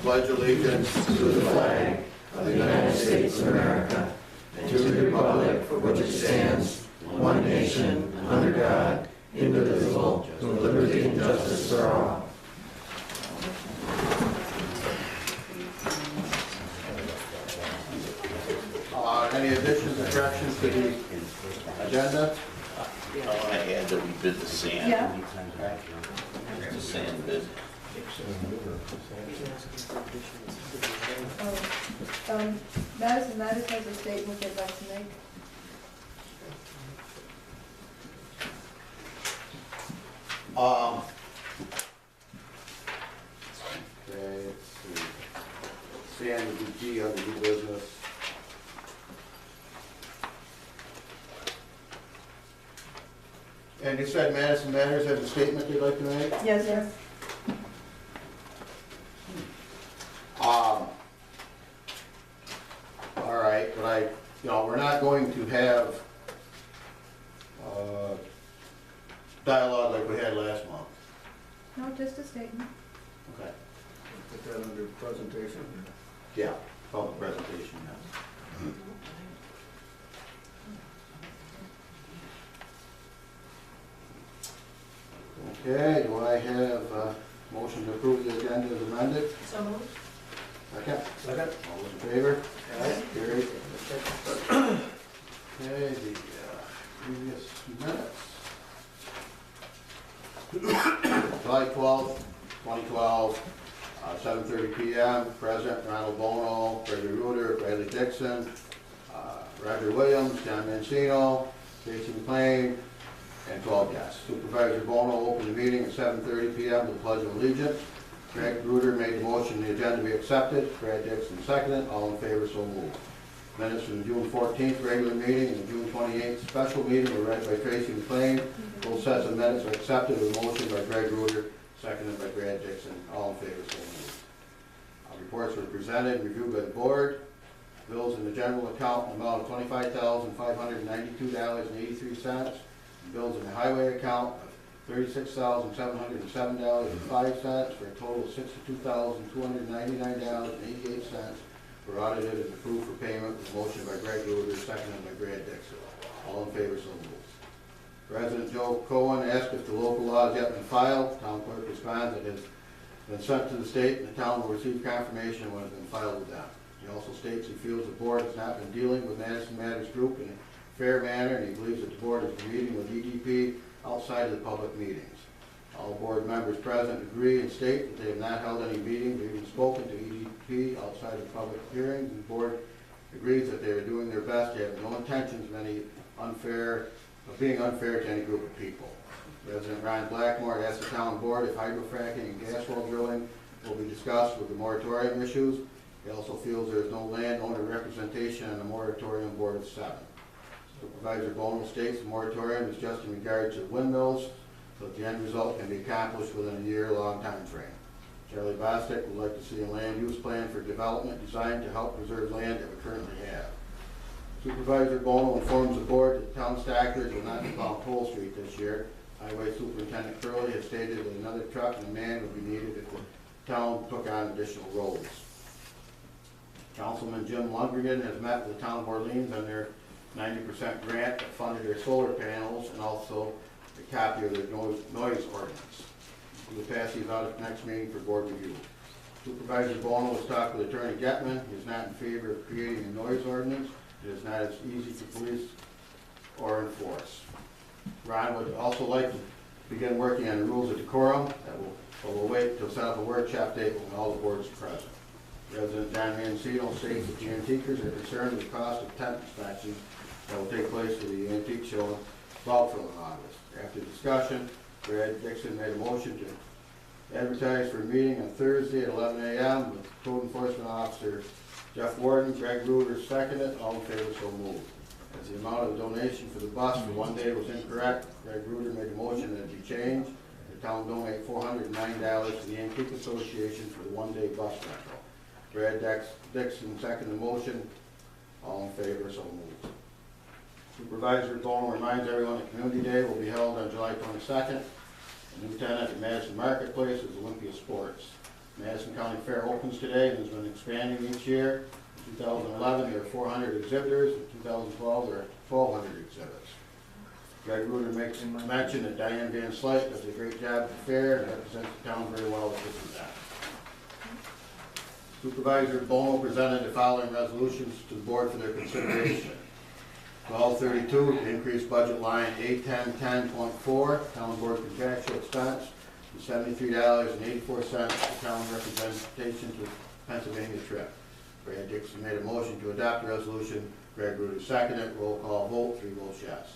pledge allegiance to the flag of the United States of America and to the republic for which it stands, one nation, under God, indivisible, with liberty and justice for all. Any additions or corrections to the agenda? I had that we bid the sand. Yeah. The sand bid. Madison Matters has a statement they'd like to make. Okay, let's see. Sand would be G under new business. And you said Madison Matters has a statement they'd like to make? Yes, yes. All right, but we're not going to have dialogue like we had last month. No, just a statement. Okay. Put that under presentation. Yeah, public presentation, yes. Okay, do I have a motion to approve the agenda as amended? So moved. Second? Second. All those in favor? Aye. Carried. Okay, the previous minutes. July 12th, 2012, 7:30 p.m. President Ronald Bono, Gregory Reuter, Bradley Dixon, Roger Williams, John Mancino, Stacy McLean, and 12 guests. Supervisor Bono opened the meeting at 7:30 p.m. with the Pledge of Allegiance. Greg Reuter made the motion the agenda be accepted. Brad Dixon seconded. All in favor, so moved. Minutes from the June 14th regular meeting and the June 28th special meeting were read by Tracy McLean. Both sets of minutes are accepted with a motion by Greg Reuter, seconded by Brad Dixon. All in favor, so moved. Reports were presented and reviewed by the board. Bills in the general account amount of $25,592.83. Bills in the highway account of $36,707.05 for a total of $62,299.88 were audited and approved for payment with a motion by Greg Reuter, seconded by Brad Dixon. All in favor, so moved. President Joe Cohen asked if the local law has yet been filed. Town clerk responds it has been sent to the state and the town will receive confirmation when it has been filed with them. He also states he feels the board has not been dealing with Madison Matters Group in a fair manner and he believes that the board has been meeting with EDP outside of the public meetings. All board members present agree and state that they have not held any meetings or even spoken to EDP outside of public hearings. The board agrees that they are doing their best. They have no intentions of being unfair to any group of people. President Ryan Blackmore asked the town board if hydrofracking and gas well drilling will be discussed with the moratorium issues. He also feels there is no landowner representation on the moratorium board of 7. Supervisor Bono states the moratorium is just in regard to windmills, so that the end result can be accomplished within a year-long time frame. Charlie Bostic would like to see a land use plan for development designed to help preserve land that we currently have. Supervisor Bono informs the board that the town stackers will not be on Pole Street this year. Highway Superintendent Curley has stated that another truck and a man would be needed if the town took on additional roads. Councilman Jim Lundgren has met with the town of Orleans on their 90% grant that funded their solar panels and also a copy of their noise ordinance. We will pass these out at the next meeting for board review. Supervisor Bono has talked with Attorney Getman. He is not in favor of creating a noise ordinance. It is not as easy to police or enforce. Ron would also like to begin working on the rules of decorum. We'll wait to set up a workshop date when all the boards are present. President John Mancino states that the antiquers are concerned with the cost of tent inspections that will take place for the antique show in Beltsville in August. After discussion, Brad Dixon made a motion to advertise for a meeting on Thursday at 11 a.m. with Code Enforcement Officer Jeff Warden. Greg Reuter seconded. All in favor, so moved. As the amount of the donation for the bus for one day was incorrect, Greg Reuter made a motion that it be changed. The town donate $409 to the Antique Association for the one-day bus rental. Brad Dixon seconded the motion. All in favor, so moved. Supervisor Bono reminds everyone that Community Day will be held on July 22nd. A new tenant at Madison Marketplace is Olympia Sports. Madison County Fair opens today and has been expanding each year. In 2011, there were 400 exhibitors. In 2012, there are 1,200 exhibits. Greg Ruder makes mention that Diane Van Slyke does a great job at the fair and represents the town very well at this event. Supervisor Bono presented the following resolutions to the board for their consideration. 1232, to increase budget line 81010.4, town board contractual expense, to $73.84 for town representation to Pennsylvania trip. Brad Dixon made a motion to adopt the resolution. Greg Ruder seconded. Roll call vote, 3 votes yes.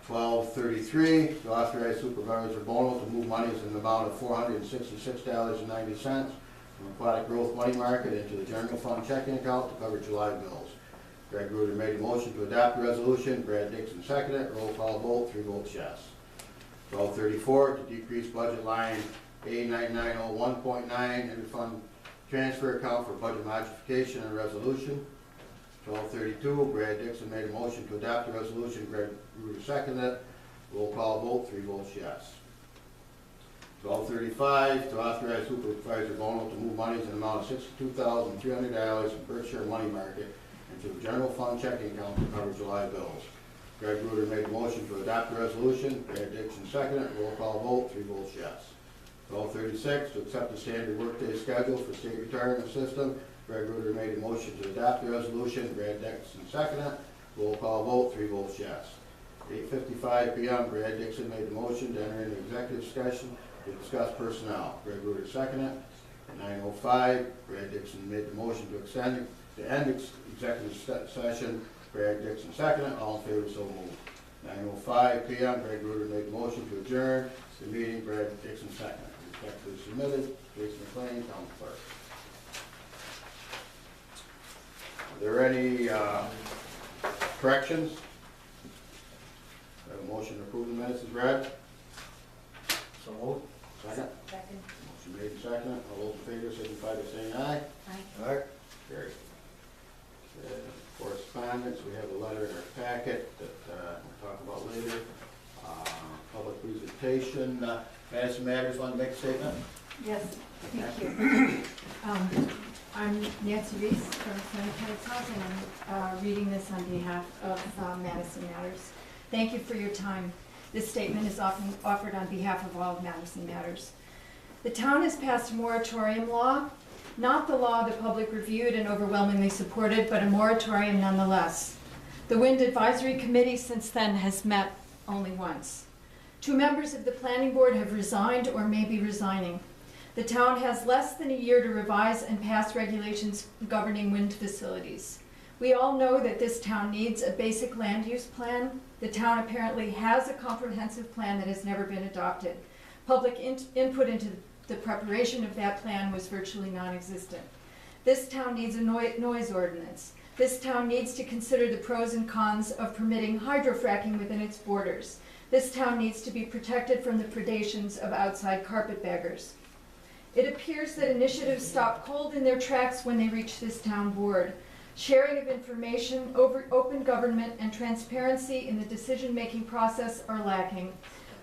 1233, to authorize Supervisor Bono to move monies in the amount of $466.90 from Aquatic Growth Money Market into the general fund checking account to cover July bills. Greg Ruder made a motion to adopt the resolution. Brad Dixon seconded. Roll call vote, 3 votes yes. 1234, to decrease budget line A9901.9 interfund transfer account for budget modification and resolution. 1232, Brad Dixon made a motion to adopt the resolution. Greg Ruder seconded. Roll call vote, 3 votes yes. 1235, to authorize Supervisor Bono to move monies in the amount of $62,300 from Berkshire Money Market into the general fund checking account to cover July bills. Greg Ruder made a motion to adopt the resolution. Brad Dixon seconded. Roll call vote, 3 votes yes. 1236, to accept the standard workday schedule for state retirement system. Greg Ruder made a motion to adopt the resolution. Brad Dixon seconded. Roll call vote, 3 votes yes. 8:55 p.m., Brad Dixon made the motion to enter into executive session to discuss personnel. Greg Ruder seconded. At 9:05, Brad Dixon made the motion to end executive session. Brad Dixon seconded. All in favor, so moved. 9:05 p.m., Greg Ruder made the motion to adjourn the meeting. Brad Dixon seconded. Respectfully submitted. Jason McLean, Town Clerk. Are there any corrections? I have a motion to approve the minutes is read. So moved. Second. Second. Motion made and seconded. All those in favor signify by saying aye. Aye. Aye. Carried. Correspondence, we have a letter in our packet that we'll talk about later. Public presentation. Madison Matters, want to make a statement? Yes, thank you. I'm Nancy Ries from Senator's House, and I'm reading this on behalf of Madison Matters. Thank you for your time. This statement is often offered on behalf of all of Madison Matters. The town has passed a moratorium law, not the law the public reviewed and overwhelmingly supported, but a moratorium nonetheless. The Wind Advisory Committee since then has met only once. 2 members of the planning board have resigned or may be resigning. The town has less than a year to revise and pass regulations governing wind facilities. We all know that this town needs a basic land use plan. The town apparently has a comprehensive plan that has never been adopted. Public input into the preparation of that plan was virtually non-existent. This town needs a noise ordinance. This town needs to consider the pros and cons of permitting hydrofracking within its borders. This town needs to be protected from the predations of outside carpetbaggers. It appears that initiatives stop cold in their tracks when they reach this town board. Sharing of information, open government, and transparency in the decision-making process are lacking.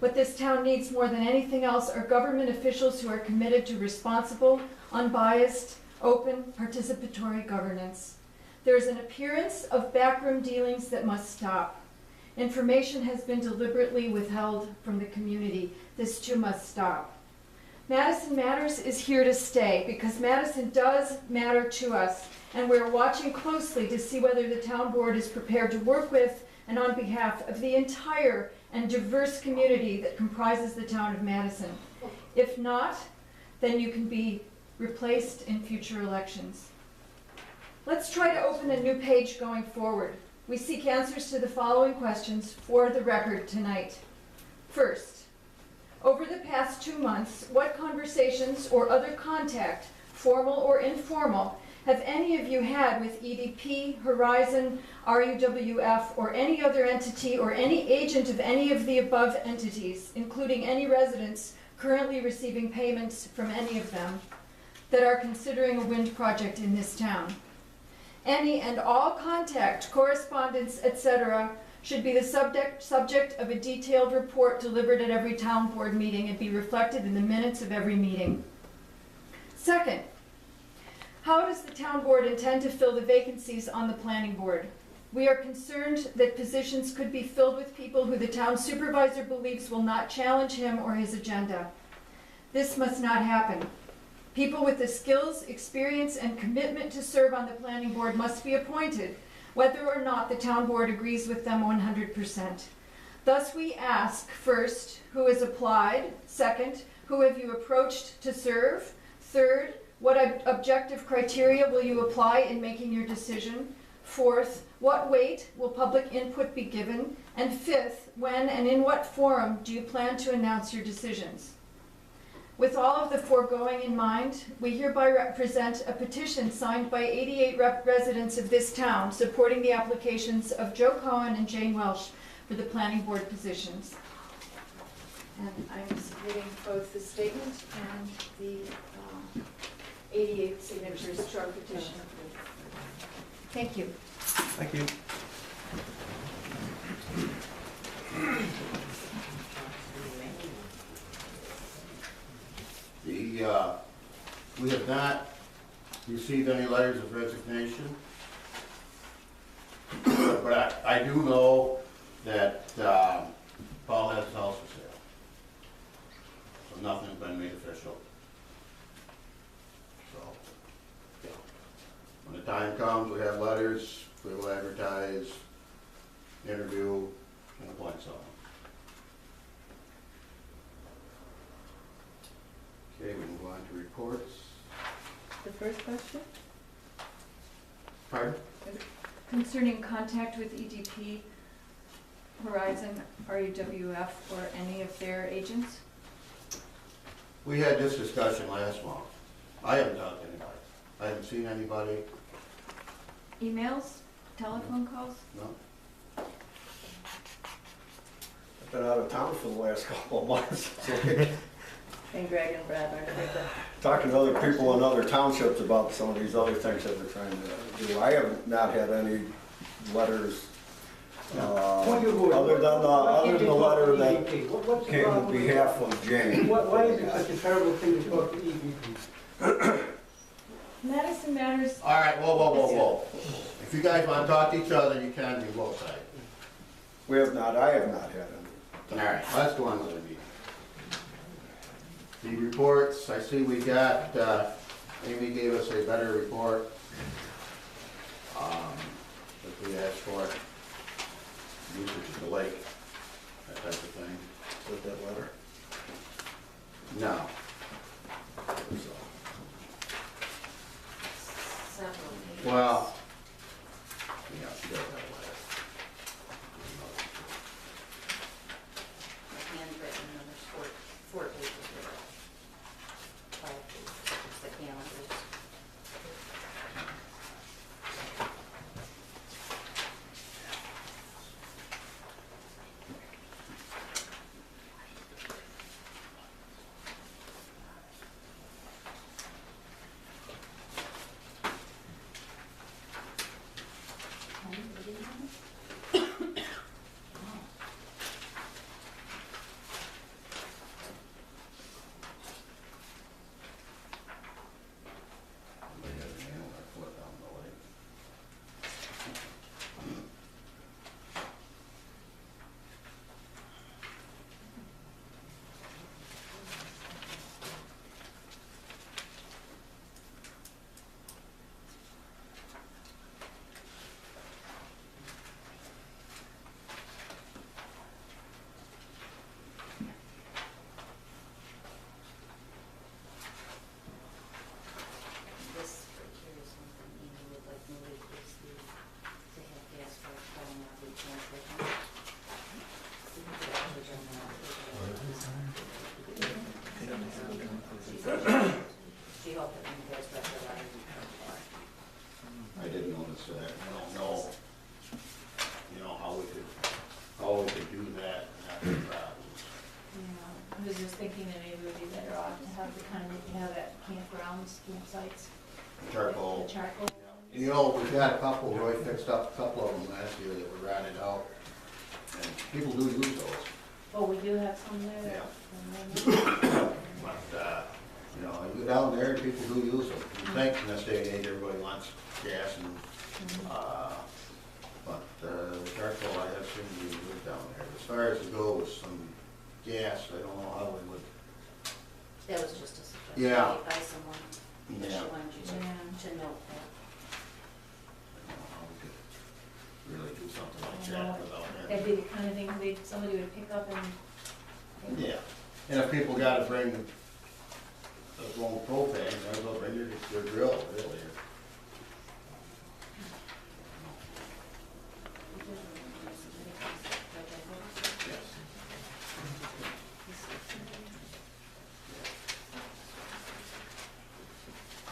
What this town needs more than anything else are government officials who are committed to responsible, unbiased, open, participatory governance. There is an appearance of backroom dealings that must stop. Information has been deliberately withheld from the community. This too must stop. Madison Matters is here to stay because Madison does matter to us, and we're watching closely to see whether the town board is prepared to work with and on behalf of the entire and diverse community that comprises the town of Madison. If not, then you can be replaced in future elections. Let's try to open a new page going forward. We seek answers to the following questions for the record tonight. First, over the past 2 months, what conversations or other contact, formal or informal, have any of you had with EDP, Horizon, RUWF, or any other entity or any agent of any of the above entities, including any residents currently receiving payments from any of them, that are considering a wind project in this town? Any and all contact, correspondence, etc., should be the subject of a detailed report delivered at every town board meeting and be reflected in the minutes of every meeting. Second, how does the town board intend to fill the vacancies on the planning board? We are concerned that positions could be filled with people who the town supervisor believes will not challenge him or his agenda. This must not happen. People with the skills, experience, and commitment to serve on the planning board must be appointed, whether or not the town board agrees with them 100%. Thus we ask, first, who has applied? Second, who have you approached to serve? Third, what objective criteria will you apply in making your decision? Fourth, what weight will public input be given? And fifth, when and in what forum do you plan to announce your decisions? With all of the foregoing in mind, we hereby present a petition signed by 88 residents of this town supporting the applications of Joe Cohen and Jane Welsh for the planning board positions. And I'm submitting both the statement and the 88 signatures to our petition. Thank you. Thank you. We have not received any letters of resignation, but I do know that Paul has his house for sale, so nothing's been made official. So, when the time comes, we have letters, we will advertise, interview, and appoint someone. Okay, we move on to reports. The first question? Pardon? Concerning contact with EDP, Horizon, RUWF, or any of their agents? We had this discussion last month. I haven't talked to anybody. I haven't seen anybody, Emails? Telephone calls? no. I've been out of town for the last couple of months, so And Greg and Brad are talking to other people in other townships about some of these other things that they're trying to do. I have not had any letters, other than the letter that came on behalf of Jane. Why is it such a terrible thing to talk to EVP? Madison Matters. All right, whoa. If you guys want to talk to each other, you can do both sides. I have not had any. All right, let's go on to the meeting. The reports, I see we got, Amy gave us a better report that we asked for. Usage of the lake, that type of thing. With that letter? No. Well, yeah, she does have a letter. Handwritten, and there's four pages there. 5 pages, it's the calendars. This right here is something Amy would like me to do, to have gas for calling out the transmission. She hoped that you guys read the letter. I didn't notice that. I don't know, how we could do that and not have problems. Yeah, I was just thinking that maybe it would be better off to have the kind that you have at campgrounds, campsites. Charcoal. The charcoal. And we've got a couple, Roy fixed up a couple of them last year that were rotted out. And people do use those. Oh, we do have some there? Yeah. But, You know, you go down there and people do use them. You think in this day and age, everybody wants gas and, but, charcoal, I have seen you live down there. As far as to go with some gas, I don't know how we would, That was just a suggestion Yeah. made by someone, that Yeah. she wanted you to note that. I don't know how we could really do something like I know. that without That'd it. be the kind of thing somebody would pick up and. Yeah, and if people gotta bring their own propane, they'll bring their grill, really. Yes.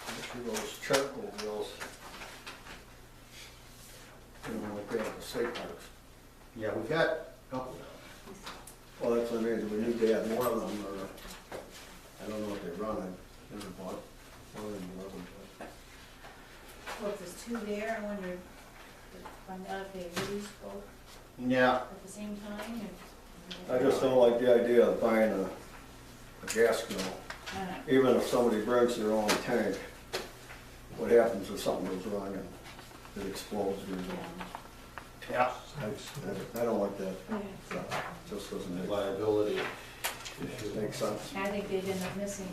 Actually, those charcoal grills, you know, like they have the state parks. Yeah, we've got a couple of them. Well, that's what I mean, do we need to add more of them, or, I don't know what they run, I never bought more than 11, but. Well, if there's two there, I wonder, find out if they use both Yeah, at the same time, or. I just don't like the idea of buying a gas grill. Even if somebody brings their own tank, what happens if something goes wrong and it explodes? yeah, I don't like that. Just doesn't liability issue. make sense. I think they'd end up missing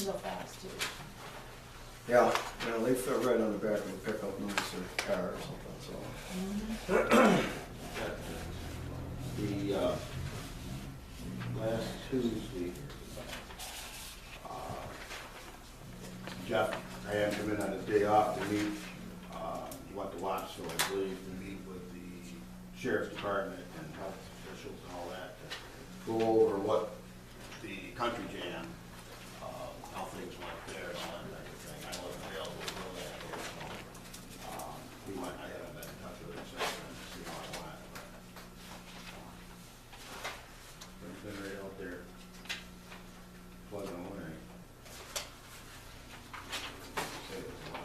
real fast too. Yeah, they fit right on the back of a pickup, notice a car or something, so. The, last Tuesday, Jeff, I had him in on his day off to meet, he went to Wattsville, I believe, to meet with the sheriff's department and health officials and all that, to go over what the country jam, how things went there and all that type of thing. I wasn't available to go that day, so, we went, I haven't been in touch with him since then to see how it went, but he's been right out there plugging away. Say it was a lot.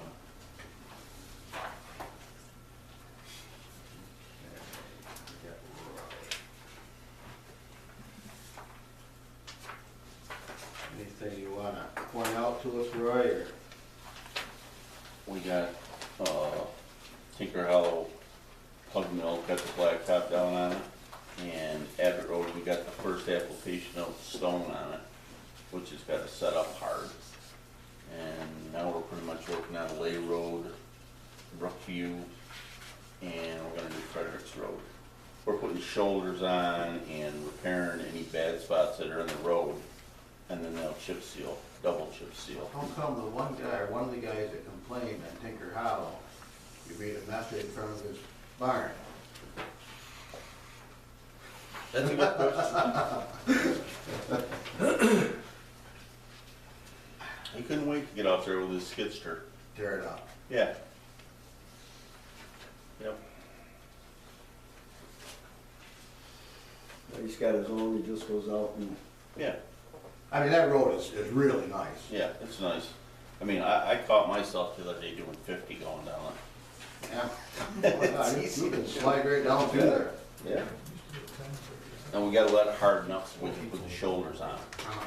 Anything you wanna point out to us, Roy, or? We got, Tinker Hollow Pug Mill, got the blacktop down on it, and Abbott Road, we got the first application of stone on it, which has got to set up hard. And now we're pretty much working on Lay Road, Brookview, and we're gonna do Fredericks Road. We're putting shoulders on and repairing any bad spots that are in the road, and then they'll chip seal, double chip seal. How come the one guy, or one of the guys that complained on Tinker Hollow, you made a mess in front of his barn? That's a good question. He couldn't wait to get out there with his skidster. Tear it up. Yeah. Yep. He's got his own, he just goes out and, Yeah, I mean, that road is really nice. yeah, it's nice. I mean, I caught myself the other day doing 50 going down Yeah. Why not? You can slide right down through there. it. Yeah. And we gotta let it harden up so we can put the shoulders on.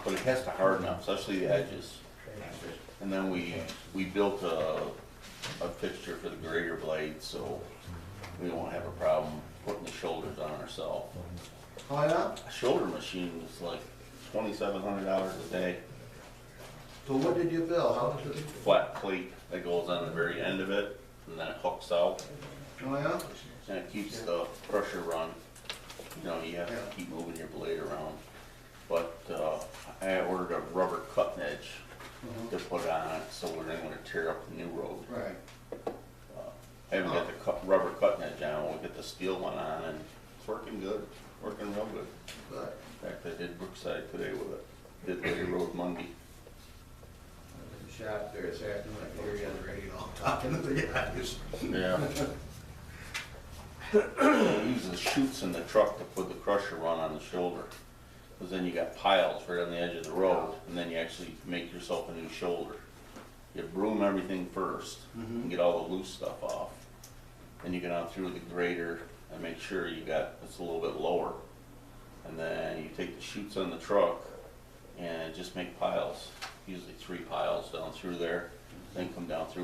But it has to harden up, especially the edges. And then we built a fixture for the grater blade, so we won't have a problem putting the shoulders on ourselves. Oh, yeah? A shoulder machine is like $2,700 a day. So what did you bill? How much was it? Flat plate that goes on the very end of it, and then it hooks out, Oh, yeah? and it keeps the pressure run. You know, you have to keep moving your blade around. But I ordered a rubber cutting edge to put on it, so we're not gonna tear up the new road. Right. I haven't got the rubber cutting edge on, we'll get the steel one on, and it's working good, working real good. Good. In fact, I did Brookside today with it, did Lady Road Monday. I was in the shop there this afternoon, I could hear you on the radio talking to the guys. Yeah. We use the chutes in the truck to put the crusher run on the shoulder, because then you got piles right on the edge of the road, and then you actually make yourself a new shoulder. You broom everything first, and get all the loose stuff off. Then you get on through the grader and make sure you got, it's a little bit lower. And then you take the chutes on the truck and just make piles. usually 3 piles down through there, then come down through